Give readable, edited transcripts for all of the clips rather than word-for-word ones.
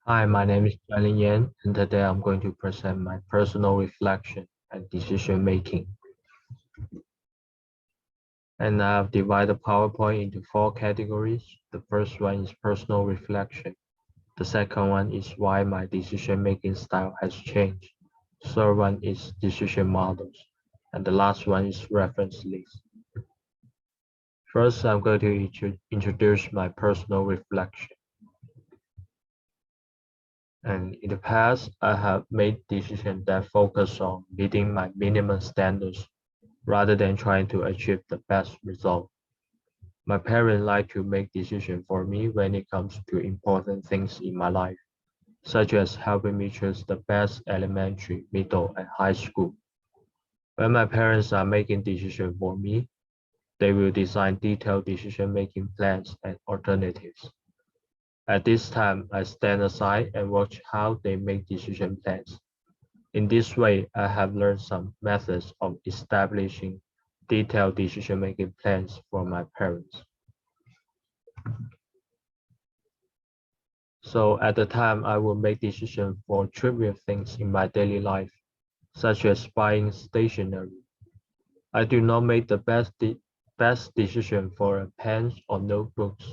Hi, my name is Jialin Yan, and today I'm going to present my personal reflection and decision making. And I've divided PowerPoint into four categories. The first one is personal reflection. The second one is why my decision making style has changed. The third one is decision models. And the last one is reference list. First, I'm going to introduce my personal reflection. And in the past, I have made decisions that focus on meeting my minimum standards rather than trying to achieve the best result. My parents like to make decisions for me when it comes to important things in my life, such as helping me choose the best elementary, middle, and high school. When my parents are making decisions for me, they will design detailed decision-making plans and alternatives. At this time, I stand aside and watch how they make decision plans. In this way, I have learned some methods of establishing detailed decision-making plans for my parents. So at the time, I will make decisions for trivial things in my daily life, such as buying stationery. I do not make the best decision for a pen or notebooks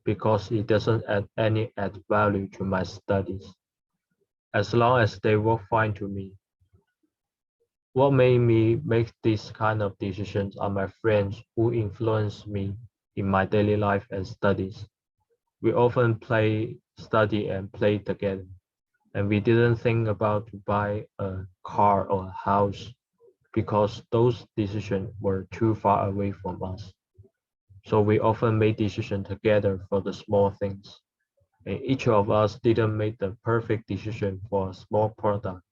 because it doesn't add any added value to my studies, as long as they work fine to me. What made me make this kind of decisions are my friends who influence me in my daily life and studies. We often study and play together, and we didn't think about to buy a car or a house because those decisions were too far away from us. So we often made decisions together for the small things. And each of us didn't make the perfect decision for a small product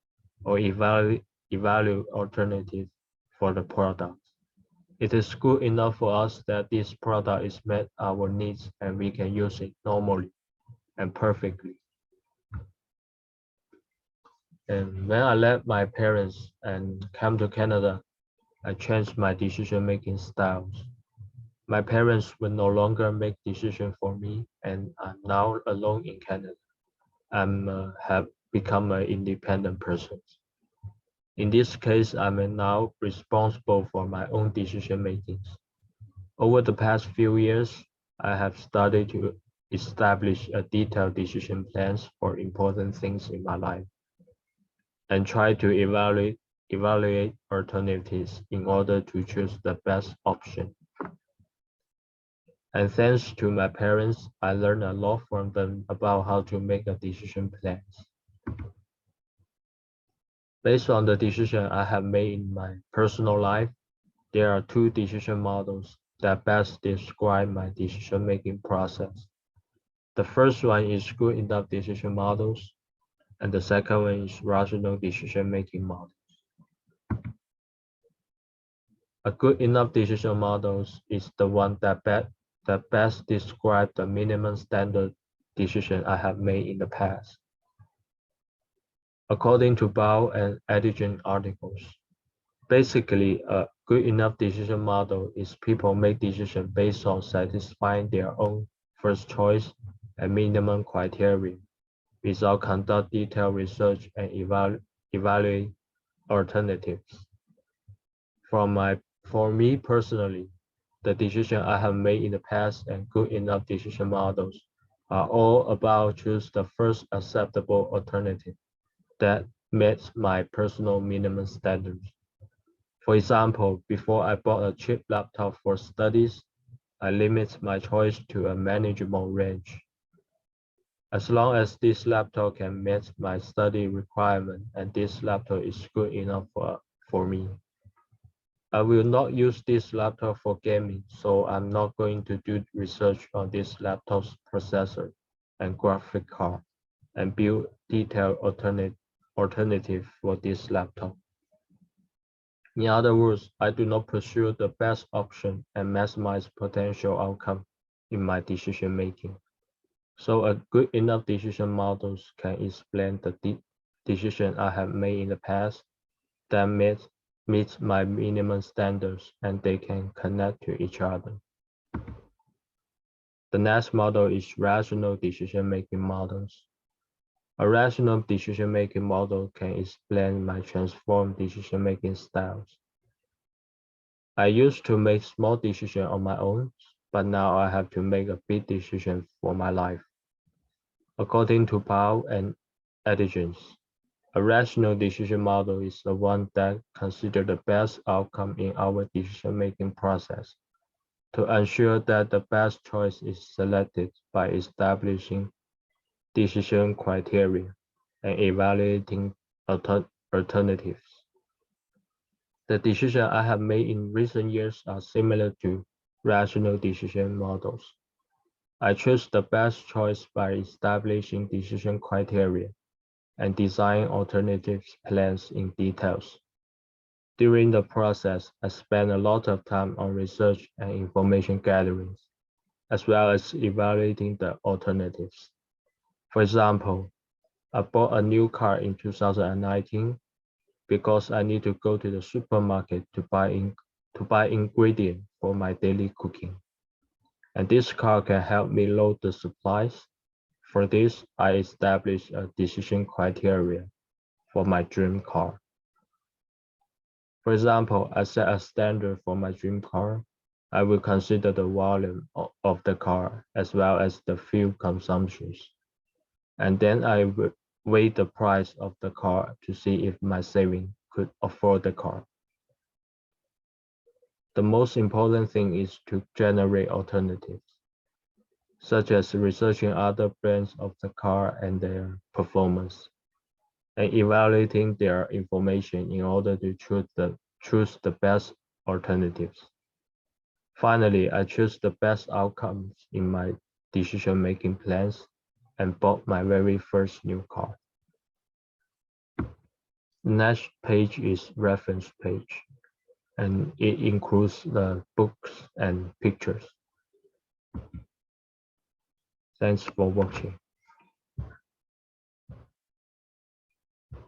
or evaluate alternatives for the product. It is good enough for us that this product is met our needs and we can use it normally and perfectly. And when I left my parents and came to Canada, I changed my decision-making styles. My parents will no longer make decisions for me, and I'm now alone in Canada. Have become an independent person. In this case, I'm now responsible for my own decision making. Over the past few years, I have started to establish a detailed decision plans for important things in my life and try to evaluate alternatives in order to choose the best option. And thanks to my parents, I learned a lot from them about how to make a decision plans. Based on the decision I have made in my personal life, there are two decision models that best describe my decision-making process. The first one is good enough decision models, and the second one is rational decision-making model. A good enough decision model is the one that best describes the minimum standard decision I have made in the past. According to Bao and Edigen articles, basically, a good enough decision model is people make decisions based on satisfying their own first choice and minimum criteria, without conduct detailed research and evaluate alternatives. For me personally, the decisions I have made in the past and good enough decision models are all about choose the first acceptable alternative that meets my personal minimum standards. For example, before I bought a cheap laptop for studies, I limit my choice to a manageable range. As long as this laptop can meet my study requirement and this laptop is good enough for me. I will not use this laptop for gaming, so I'm not going to do research on this laptop's processor and graphic card and build detailed alternative for this laptop. In other words, I do not pursue the best option and maximize potential outcome in my decision making. So a good enough decision models can explain the decision I have made in the past that meets my minimum standards and they can connect to each other. The next model is rational decision making models. A rational decision-making model can explain my transformed decision-making styles. I used to make small decisions on my own, but now I have to make a big decision for my life. According to Powell and Edgens, a rational decision model is the one that considers the best outcome in our decision-making process to ensure that the best choice is selected by establishing decision criteria and evaluating alternatives. The decisions I have made in recent years are similar to rational decision models. I choose the best choice by establishing decision criteria and design alternative plans in details. During the process, I spend a lot of time on research and information gathering, as well as evaluating the alternatives. For example, I bought a new car in 2019 because I need to go to the supermarket to buy ingredients for my daily cooking. And this car can help me load the supplies. For this, I established a decision criteria for my dream car. For example, I set a standard for my dream car. I will consider the volume of the car as well as the fuel consumptions. And then I will weigh the price of the car to see if my saving could afford the car. The most important thing is to generate alternatives, such as researching other brands of the car and their performance, and evaluating their information in order to choose the best alternatives. Finally, I choose the best outcomes in my decision-making plans and bought my very first new car. The next page is reference page, and it includes the books and pictures. Thanks for watching.